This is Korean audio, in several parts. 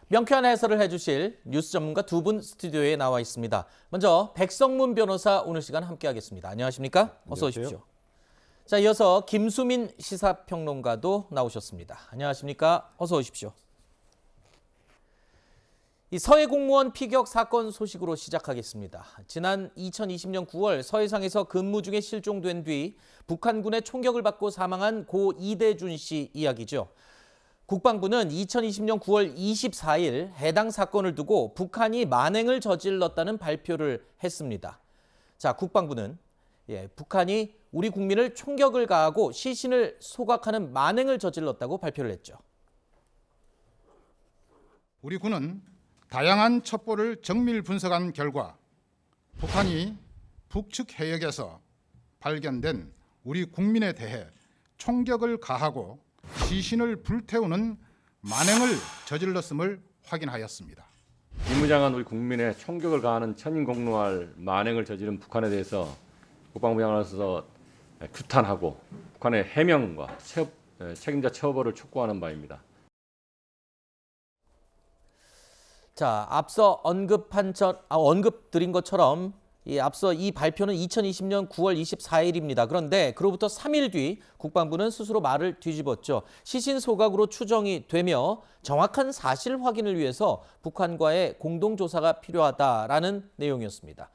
명쾌한 해설을 해주실 뉴스 전문가 두 분 스튜디오에 나와 있습니다. 먼저 백성문 변호사 오늘 시간 함께하겠습니다. 안녕하십니까? 어서 오십시오. 자, 이어서 김수민 시사평론가도 나오셨습니다. 안녕하십니까? 어서 오십시오. 이 서해 공무원 피격 사건 소식으로 시작하겠습니다. 지난 2020년 9월 서해상에서 근무 중에 실종된 뒤 북한군의 총격을 받고 사망한 고 이대준 씨 이야기죠. 국방부는 2020년 9월 24일 해당 사건을 두고 북한이 만행을 저질렀다는 발표를 했습니다. 자, 국방부는 북한이 우리 국민을 총격을 가하고 시신을 소각하는 만행을 저질렀다고 발표를 했죠. 우리 군은 다양한 첩보를 정밀 분석한 결과 북한이 북측 해역에서 발견된 우리 국민에 대해 총격을 가하고 시신을 불태우는 만행을 저질렀음을 확인하였습니다. 임무장한 우리 국민의 총격을 가하는 천인공노할 만행을 저지른 북한에 대해서 국방부 장관으로서 규탄하고 북한의 해명과 책임자 처벌을 촉구하는 바입니다. 자, 앞서 언급드린 것처럼 앞서 이 발표는 2020년 9월 24일입니다. 그런데 그로부터 3일 뒤 국방부는 스스로 말을 뒤집었죠. 시신 소각으로 추정이 되며 정확한 사실 확인을 위해서 북한과의 공동조사가 필요하다라는 내용이었습니다.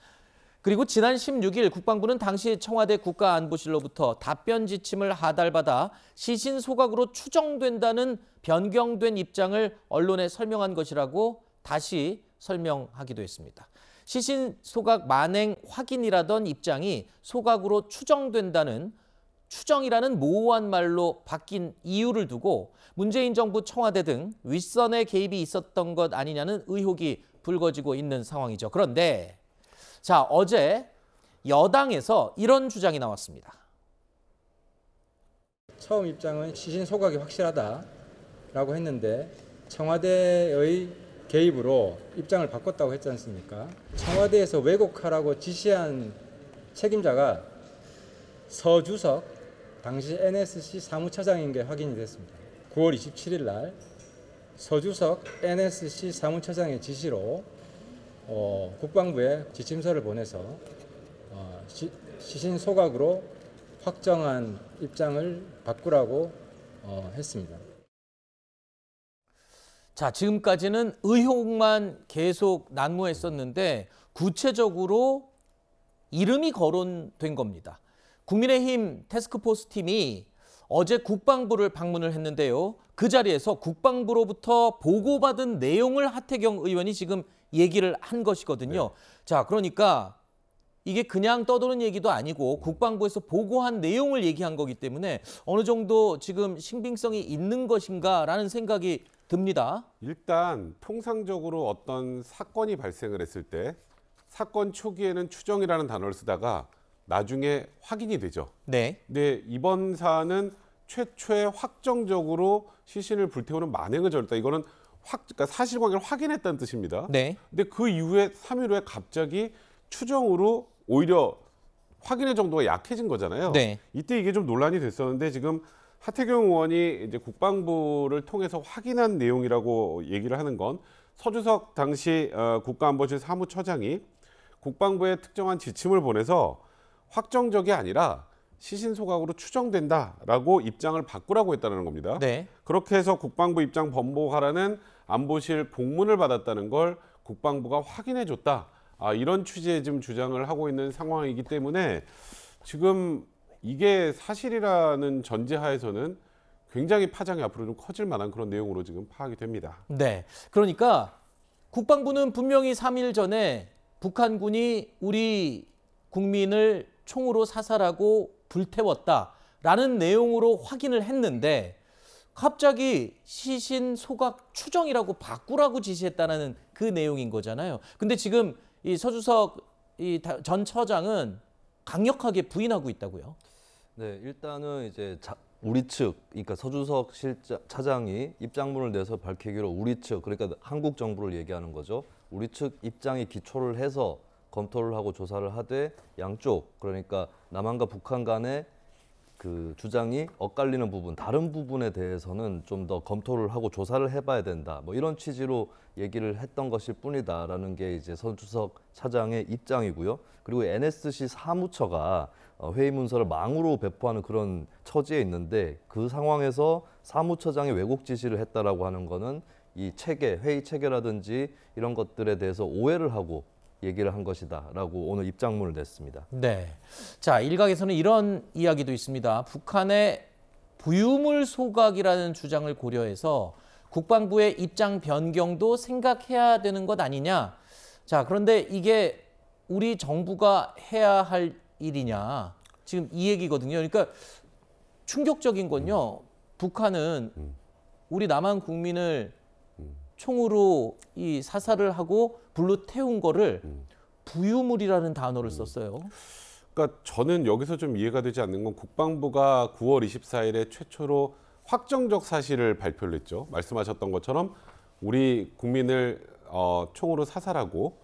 그리고 지난 16일 국방부는 당시 청와대 국가안보실로부터 답변 지침을 하달받아 시신 소각으로 추정된다는 변경된 입장을 언론에 설명한 것이라고 다시 설명하기도 했습니다. 시신 소각 만행 확인이라던 입장이 소각으로 추정된다는 추정이라는 모호한 말로 바뀐 이유를 두고 문재인 정부 청와대 등 윗선의 개입이 있었던 것 아니냐는 의혹이 불거지고 있는 상황이죠. 그런데 자, 어제 여당에서 이런 주장이 나왔습니다. 처음 입장은 시신 소각이 확실하다라고 했는데 청와대의 개입으로 입장을 바꿨다고 했지 않습니까? 청와대에서 왜곡하라고 지시한 책임자가 서주석 당시 NSC 사무처장인 게 확인이 됐습니다. 9월 27일 날 서주석 NSC 사무처장의 지시로 국방부에 지침서를 보내서 시신 소각으로 확정한 입장을 바꾸라고 했습니다. 자, 지금까지는 의혹만 계속 난무했었는데 구체적으로 이름이 거론된 겁니다. 국민의힘 태스크포스 팀이 어제 국방부를 방문을 했는데요. 그 자리에서 국방부로부터 보고받은 내용을 하태경 의원이 지금 얘기를 한 것이거든요. 네. 자, 그러니까 이게 그냥 떠도는 얘기도 아니고 국방부에서 보고한 내용을 얘기한 거기 때문에 어느 정도 지금 신빙성이 있는 것인가라는 생각이 듭니다. 일단 통상적으로 어떤 사건이 발생을 했을 때 사건 초기에는 추정이라는 단어를 쓰다가 나중에 확인이 되죠. 네. 근데 이번 사안은 최초에 확정적으로 시신을 불태우는 만행을 저질렀다. 이거는 그러니까 사실관계를 확인했다는 뜻입니다. 네. 근데 그 이후에 3일 후에 갑자기 추정으로 오히려 확인의 정도가 약해진 거잖아요. 네. 이때 이게 좀 논란이 됐었는데 지금 하태경 의원이 이제 국방부를 통해서 확인한 내용이라고 얘기를 하는 건 서주석 당시 국가안보실 사무처장이 국방부에 특정한 지침을 보내서 확정적이 아니라 시신 소각으로 추정된다라고 입장을 바꾸라고 했다는 겁니다. 네. 그렇게 해서 국방부 입장 번복하라는 안보실 공문을 받았다는 걸 국방부가 확인해 줬다. 이런 취지의 지금 주장을 하고 있는 상황이기 때문에 지금 이게 사실이라는 전제하에서는 굉장히 파장이 앞으로 좀 커질 만한 그런 내용으로 지금 파악이 됩니다. 네. 그러니까 국방부는 분명히 3일 전에 북한군이 우리 국민을 총으로 사살하고 불태웠다라는 내용으로 확인을 했는데 갑자기 시신 소각 추정이라고 바꾸라고 지시했다는 그 내용인 거잖아요. 근데 지금 이 서주석 전 처장은 강력하게 부인하고 있다고요. 네, 일단은 이제 우리 측, 그러니까 서주석 차장이 입장문을 내서 밝히기로 우리 측, 그러니까 한국 정부를 얘기하는 거죠. 우리 측 입장에 기초를 해서 검토를 하고 조사를 하되 양쪽, 그러니까 남한과 북한 간에 그 주장이 엇갈리는 부분, 다른 부분에 대해서는 좀 더 검토를 하고 조사를 해봐야 된다. 뭐 이런 취지로 얘기를 했던 것일 뿐이다라는 게 이제 서주석 차장의 입장이고요. 그리고 NSC 사무처가 회의 문서를 망으로 배포하는 그런 처지에 있는데 그 상황에서 사무처장이 왜곡 지시를 했다라고 하는 거는 이 체계, 회의 체계라든지 이런 것들에 대해서 오해를 하고 얘기를 한 것이다라고 오늘 입장문을 냈습니다. 네. 자, 일각에서는 이런 이야기도 있습니다. 북한의 부유물 소각이라는 주장을 고려해서 국방부의 입장 변경도 생각해야 되는 것 아니냐. 자, 그런데 이게 우리 정부가 해야 할 일이냐. 지금 이 얘기거든요. 그러니까 충격적인 건요. 북한은 우리 남한 국민을 총으로 이 사살을 하고 불로 태운 거를 부유물이라는 단어를 썼어요. 그러니까 저는 여기서 좀 이해가 되지 않는 건 국방부가 9월 24일에 최초로 확정적 사실을 발표를 했죠. 말씀하셨던 것처럼 우리 국민을 총으로 사살하고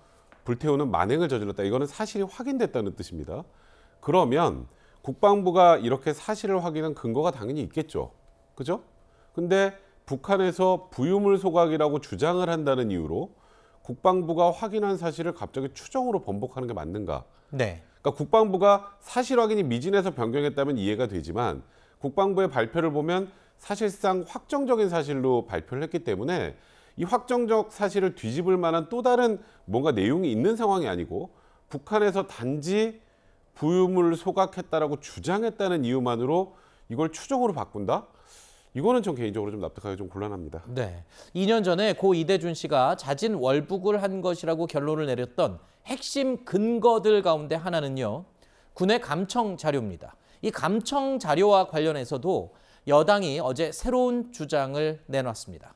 불태우는 만행을 저질렀다. 이거는 사실이 확인됐다는 뜻입니다. 그러면 국방부가 이렇게 사실을 확인한 근거가 당연히 있겠죠. 그죠? 근데 북한에서 부유물 소각이라고 주장을 한다는 이유로 국방부가 확인한 사실을 갑자기 추정으로 번복하는 게 맞는가? 네. 그러니까 국방부가 사실 확인이 미진해서 변경했다면 이해가 되지만 국방부의 발표를 보면 사실상 확정적인 사실로 발표를 했기 때문에 이 확정적 사실을 뒤집을 만한 또 다른 뭔가 내용이 있는 상황이 아니고 북한에서 단지 부유물을 소각했다라고 주장했다는 이유만으로 이걸 추정으로 바꾼다? 이거는 전 개인적으로 좀 납득하기 좀 곤란합니다. 네. 2년 전에 고 이대준 씨가 자진 월북을 한 것이라고 결론을 내렸던 핵심 근거들 가운데 하나는요. 군의 감청 자료입니다. 이 감청 자료와 관련해서도 여당이 어제 새로운 주장을 내놨습니다.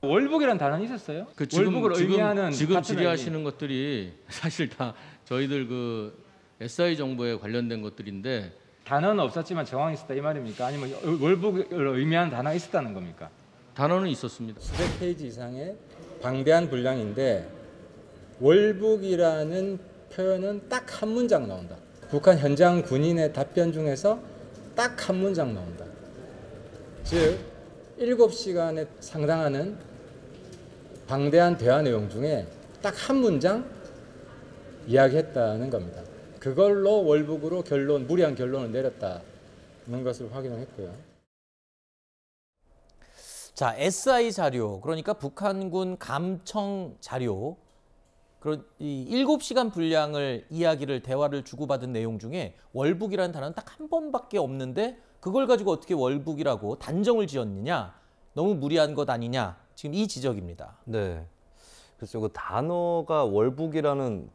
월북이라는 단어는 있었어요? 지금 월북을 의미하는 질의하시는 것들이 사실 다 저희들 그 SI 정보에 관련된 것들인데 단어는 없었지만 정황이 있었다 이 말입니까? 아니면 월북을 의미하는 단어가 있었다는 겁니까? 단어는 있었습니다. 수백 페이지 이상의 방대한 분량인데 월북이라는 표현은 딱 한 문장 나온다. 북한 현장 군인의 답변 중에서 딱 한 문장 나온다. 즉 7시간에 상당하는 방대한 대화 내용 중에 딱 한 문장 이야기했다는 겁니다. 그걸로 월북으로 무리한 결론을 내렸다는 것을 확인을 했고요. 자, SI 자료, 그러니까 북한군 감청 자료, 그런 이 7시간 분량을 대화를 주고받은 내용 중에 월북이라는 단어는 딱 한 번밖에 없는데 그걸 가지고 어떻게 월북이라고 단정을 지었느냐? 너무 무리한 것 아니냐? 지금 이 지적입니다. 네. 글쎄요, 그 단어가 월북이라는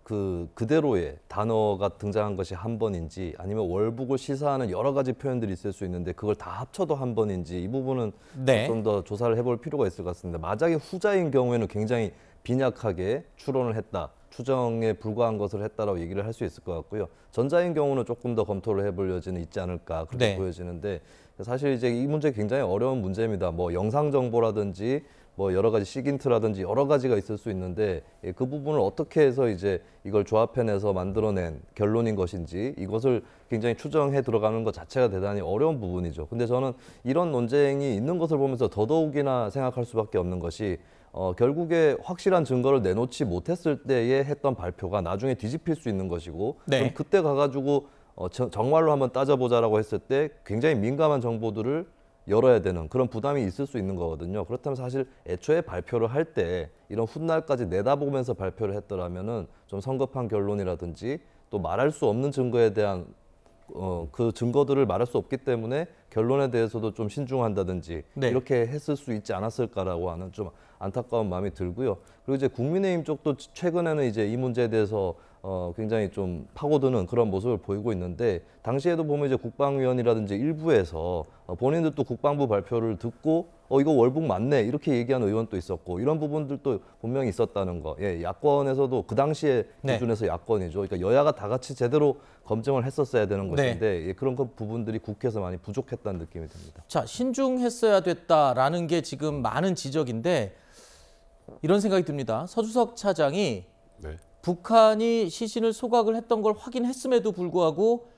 그대로의 단어가 등장한 것이 한 번인지 아니면 월북을 시사하는 여러 가지 표현들이 있을 수 있는데 그걸 다 합쳐도 한 번인지 이 부분은 네. 좀 더 조사를 해볼 필요가 있을 것 같습니다. 만약에 후자인 경우에는 굉장히 빈약하게 추론을 했다, 추정에 불과한 것을 했다라고 얘기를 할 수 있을 것 같고요. 전자인 경우는 조금 더 검토를 해볼 여지는 있지 않을까 그렇게 네. 보여지는데 사실 이제 이 문제 굉장히 어려운 문제입니다. 뭐 영상 정보라든지 뭐 여러 가지 시긴트라든지 여러 가지가 있을 수 있는데 그 부분을 어떻게 해서 이제 이걸 조합해내서 만들어낸 결론인 것인지 이것을 굉장히 추정해 들어가는 것 자체가 대단히 어려운 부분이죠. 근데 저는 이런 논쟁이 있는 것을 보면서 더더욱이나 생각할 수밖에 없는 것이 결국에 확실한 증거를 내놓지 못했을 때에 했던 발표가 나중에 뒤집힐 수 있는 것이고 네. 그럼 그때 가가지고 정말로 한번 따져보자라고 했을 때 굉장히 민감한 정보들을 열어야 되는 그런 부담이 있을 수 있는 거거든요. 그렇다면 사실 애초에 발표를 할 때 이런 훗날까지 내다보면서 발표를 했더라면은 좀 성급한 결론이라든지 또 말할 수 없는 증거에 대한 그 증거들을 말할 수 없기 때문에 결론에 대해서도 좀 신중한다든지 네. 이렇게 했을 수 있지 않았을까라고 하는 좀 안타까운 마음이 들고요. 그리고 이제 국민의힘 쪽도 최근에는 이제 이 문제에 대해서 굉장히 좀 파고드는 그런 모습을 보이고 있는데 당시에도 보면 이제 국방위원이라든지 일부에서 본인들도 국방부 발표를 듣고 이거 월북 맞네 이렇게 얘기하는 의원도 있었고 이런 부분들도 분명히 있었다는 거. 예, 야권에서도 그 당시에 네. 기준에서 야권이죠. 그러니까 여야가 다 같이 제대로 검증을 했었어야 되는 것인데 예, 그런 부분들이 국회에서 많이 부족했다는 느낌이 듭니다. 자, 신중했어야 됐다라는 게 지금 많은 지적인데 이런 생각이 듭니다. 서주석 차장이 네. 북한이 시신을 소각을 했던 걸 확인했음에도 불구하고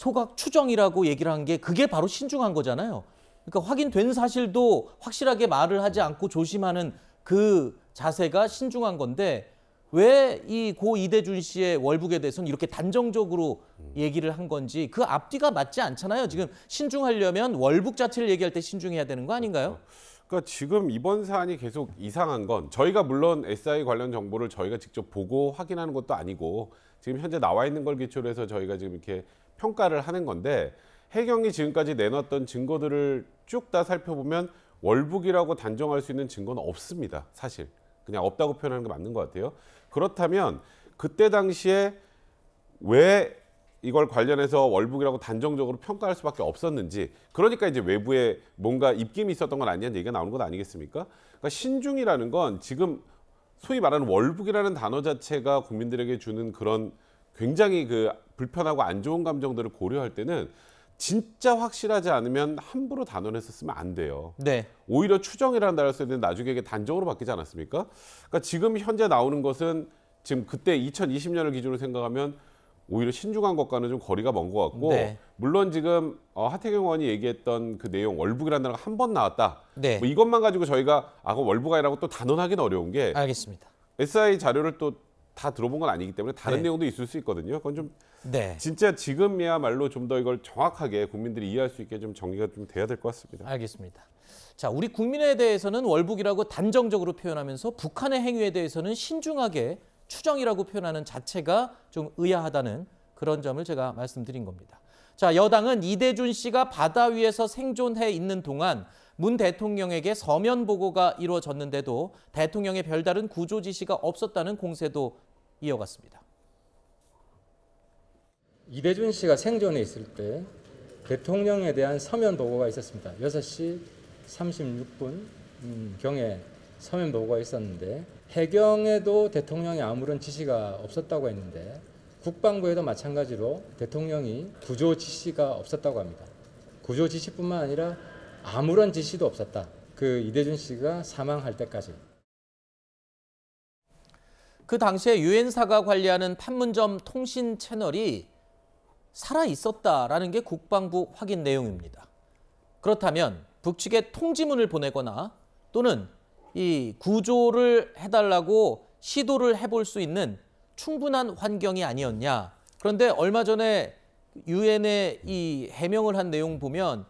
소각 추정이라고 얘기를 한 게 그게 바로 신중한 거잖아요. 그러니까 확인된 사실도 확실하게 말을 하지 않고 조심하는 그 자세가 신중한 건데 왜 이 고 이대준 씨의 월북에 대해서는 이렇게 단정적으로 얘기를 한 건지 그 앞뒤가 맞지 않잖아요. 지금 신중하려면 월북 자체를 얘기할 때 신중해야 되는 거 아닌가요? 그러니까 지금 이번 사안이 계속 이상한 건 저희가 물론 SI 관련 정보를 저희가 직접 보고 확인하는 것도 아니고 지금 현재 나와 있는 걸 기초로 해서 저희가 지금 이렇게 평가를 하는 건데 해경이 지금까지 내놨던 증거들을 쭉 다 살펴보면 월북이라고 단정할 수 있는 증거는 없습니다. 사실 그냥 없다고 표현하는 게 맞는 것 같아요. 그렇다면 그때 당시에 왜 이걸 관련해서 월북이라고 단정적으로 평가할 수밖에 없었는지, 그러니까 이제 외부에 뭔가 입김이 있었던 건 아니냐는 얘기가 나오는 것 아니겠습니까? 그러니까 신중이라는 건 지금 소위 말하는 월북이라는 단어 자체가 국민들에게 주는 그런 굉장히 그 불편하고 안 좋은 감정들을 고려할 때는 진짜 확실하지 않으면 함부로 단언해서 쓰면 안 돼요. 네. 오히려 추정이라는 단어를 써야 되는데 나중에 이게 단정으로 바뀌지 않았습니까? 그러니까 지금 현재 나오는 것은 지금 그때 2020년을 기준으로 생각하면 오히려 신중한 것과는 좀 거리가 먼 것 같고 네. 물론 지금 하태경 의원이 얘기했던 그 내용 월북이라는 단어가 한 번 나왔다. 네. 뭐 이것만 가지고 저희가 그건 월북 아니라고 또 단언하기는 어려운 게 알겠습니다. SI 자료를 또 다 들어본 건 아니기 때문에 다른 네. 내용도 있을 수 있거든요. 그건 좀 네. 진짜 지금이야말로 좀 더 이걸 정확하게 국민들이 이해할 수 있게 좀 정리가 좀 돼야 될 것 같습니다. 알겠습니다. 자, 우리 국민에 대해서는 월북이라고 단정적으로 표현하면서 북한의 행위에 대해서는 신중하게 추정이라고 표현하는 자체가 좀 의아하다는 그런 점을 제가 말씀드린 겁니다. 자, 여당은 이대준 씨가 바다 위에서 생존해 있는 동안 문 대통령에게 서면 보고가 이루어졌는데도 대통령의 별다른 구조 지시가 없었다는 공세도 이어갔습니다. 이대준 씨가 생존해 있을 때 대통령에 대한 서면 보고가 있었습니다. 6시 36분 경에 서면 보고가 있었는데 해경에도 대통령이 아무런 지시가 없었다고 했는데 국방부에도 마찬가지로 대통령이 구조 지시가 없었다고 합니다. 구조 지시뿐만 아니라 아무런 지시도 없었다. 그 이대준 씨가 사망할 때까지. 그 당시에 유엔사가 관리하는 판문점 통신 채널이 살아 있었다라는 게 국방부 확인 내용입니다. 그렇다면 북측에 통지문을 보내거나 또는 이 구조를 해달라고 시도를 해볼 수 있는 충분한 환경이 아니었냐. 그런데 얼마 전에 유엔에 이 해명을 한 내용 보면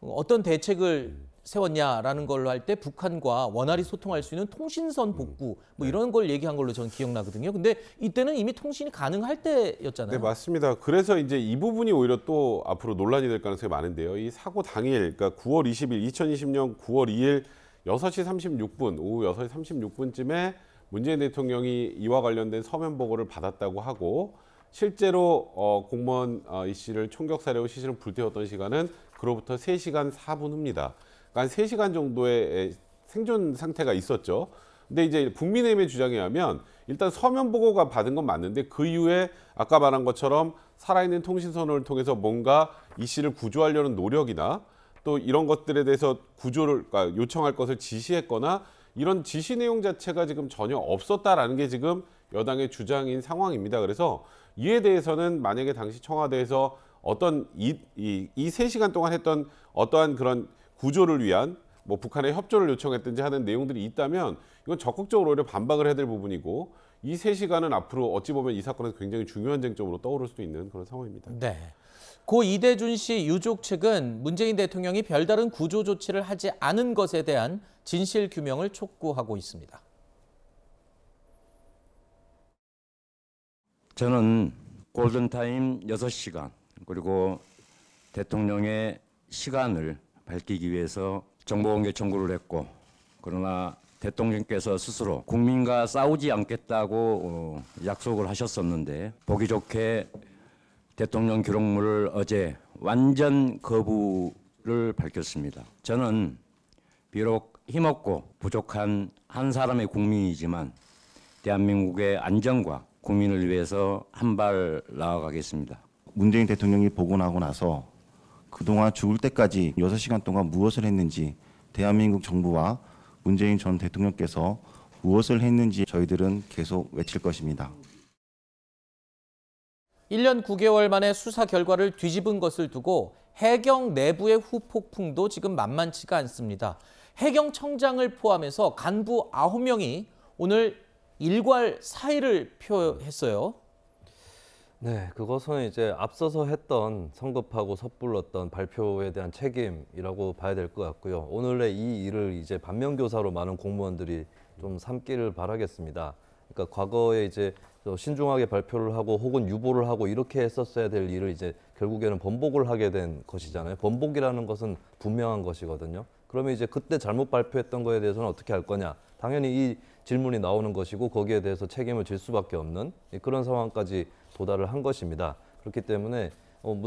어떤 대책을 세웠냐라는 걸로 할 때 북한과 원활히 소통할 수 있는 통신선 복구 뭐 이런 걸 얘기한 걸로 저는 기억나거든요. 근데 이때는 이미 통신이 가능할 때였잖아요. 네, 맞습니다. 그래서 이제 이 부분이 오히려 또 앞으로 논란이 될 가능성이 많은데요. 이 사고 당일, 그러니까 9월 20일, 2020년 9월 2일 6시 36분, 오후 6시 36분쯤에 문재인 대통령이 이와 관련된 서면 보고를 받았다고 하고 실제로 공무원 이 씨를 총격 살해 후 시신을 불태웠던 시간은 그로부터 3시간 4분 후입니다. 그러니까 3시간 정도의 생존 상태가 있었죠. 근데 이제 국민의힘의 주장에 하면 일단 서면 보고가 받은 건 맞는데 그 이후에 아까 말한 것처럼 살아있는 통신선을 통해서 뭔가 이 씨를 구조하려는 노력이나 또 이런 것들에 대해서 구조를 그러니까 요청할 것을 지시했거나 이런 지시 내용 자체가 지금 전혀 없었다라는 게 지금 여당의 주장인 상황입니다. 그래서 이에 대해서는 만약에 당시 청와대에서 어떤 이 3시간 동안 했던 어떠한 그런 구조를 위한 뭐 북한의 협조를 요청했든지 하는 내용들이 있다면 이건 적극적으로 오히려 반박을 해야 될 부분이고 이 3시간은 앞으로 어찌 보면 이 사건에서 굉장히 중요한 쟁점으로 떠오를 수도 있는 그런 상황입니다. 네. 고 이대준 씨 유족 측은 문재인 대통령이 별다른 구조 조치를 하지 않은 것에 대한 진실 규명을 촉구하고 있습니다. 저는 골든타임 6시간 그리고 대통령의 시간을 밝히기 위해서 정보공개 청구를 했고 그러나 대통령께서 스스로 국민과 싸우지 않겠다고 약속을 하셨었는데 보기 좋게 대통령 기록물을 어제 완전 거부를 밝혔습니다. 저는 비록 힘없고 부족한 한 사람의 국민이지만 대한민국의 안전과 국민을 위해서 한 발 나아가겠습니다. 문재인 대통령이 보고 나고 나서 그동안 죽을 때까지 6시간 동안 무엇을 했는지 대한민국 정부와 문재인 전 대통령께서 무엇을 했는지 저희들은 계속 외칠 것입니다. 1년 9개월 만에 수사 결과를 뒤집은 것을 두고 해경 내부의 후폭풍도 지금 만만치가 않습니다. 해경청장을 포함해서 간부 9명이 오늘 일괄 사의를 표했어요. 네, 그것은 이제 앞서서 했던 성급하고 섣불렀던 발표에 대한 책임이라고 봐야 될 것 같고요. 오늘의 이 일을 이제 반면교사로 많은 공무원들이 좀 삼기를 바라겠습니다. 그러니까 과거에 이제 신중하게 발표를 하고 혹은 유보를 하고 이렇게 했었어야 될 일을 이제 결국에는 번복을 하게 된 것이잖아요. 번복이라는 것은 분명한 것이거든요. 그러면 이제 그때 잘못 발표했던 거에 대해서는 어떻게 할 거냐? 당연히 이 질문이 나오는 것이고 거기에 대해서 책임을 질 수밖에 없는 그런 상황까지 도달을 한 것입니다. 그렇기 때문에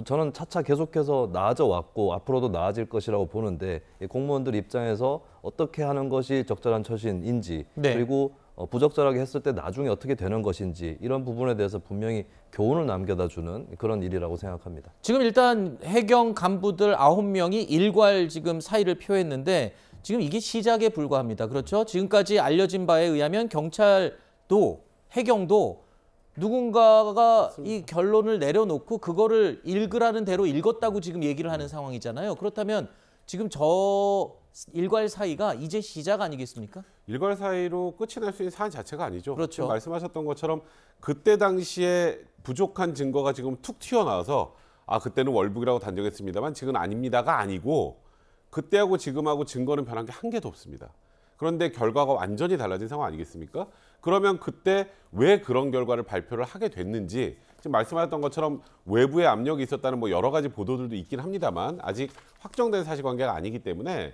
저는 차차 계속해서 나아져 왔고 앞으로도 나아질 것이라고 보는데 공무원들 입장에서 어떻게 하는 것이 적절한 처신인지 네. 그리고 부적절하게 했을 때 나중에 어떻게 되는 것인지 이런 부분에 대해서 분명히 교훈을 남겨다 주는 그런 일이라고 생각합니다. 지금 일단 해경 간부들 9명이 일괄 지금 사의를 표했는데 지금 이게 시작에 불과합니다. 그렇죠? 지금까지 알려진 바에 의하면 경찰도 해경도 누군가가 이 결론을 내려놓고 그거를 읽으라는 대로 읽었다고 지금 얘기를 하는 상황이잖아요. 그렇다면 지금 저 일괄 사의가 이제 시작 아니겠습니까? 일괄 사의로 끝이 날 수 있는 사안 자체가 아니죠. 그렇죠. 지금 말씀하셨던 것처럼 그때 당시에 부족한 증거가 지금 툭 튀어나와서 그때는 월북이라고 단정했습니다만 지금은 아닙니다가 아니고 그때하고 지금하고 증거는 변한 게 한 개도 없습니다. 그런데 결과가 완전히 달라진 상황 아니겠습니까? 그러면 그때 왜 그런 결과를 발표를 하게 됐는지 지금 말씀하셨던 것처럼 외부의 압력이 있었다는 여러 가지 보도들도 있긴 합니다만 아직 확정된 사실관계가 아니기 때문에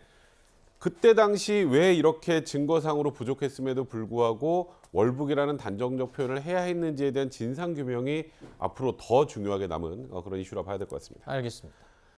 그때 당시 왜 이렇게 증거상으로 부족했음에도 불구하고 월북이라는 단정적 표현을 해야 했는지에 대한 진상규명이 앞으로 더 중요하게 남은 그런 이슈라 봐야 될 것 같습니다. 알겠습니다.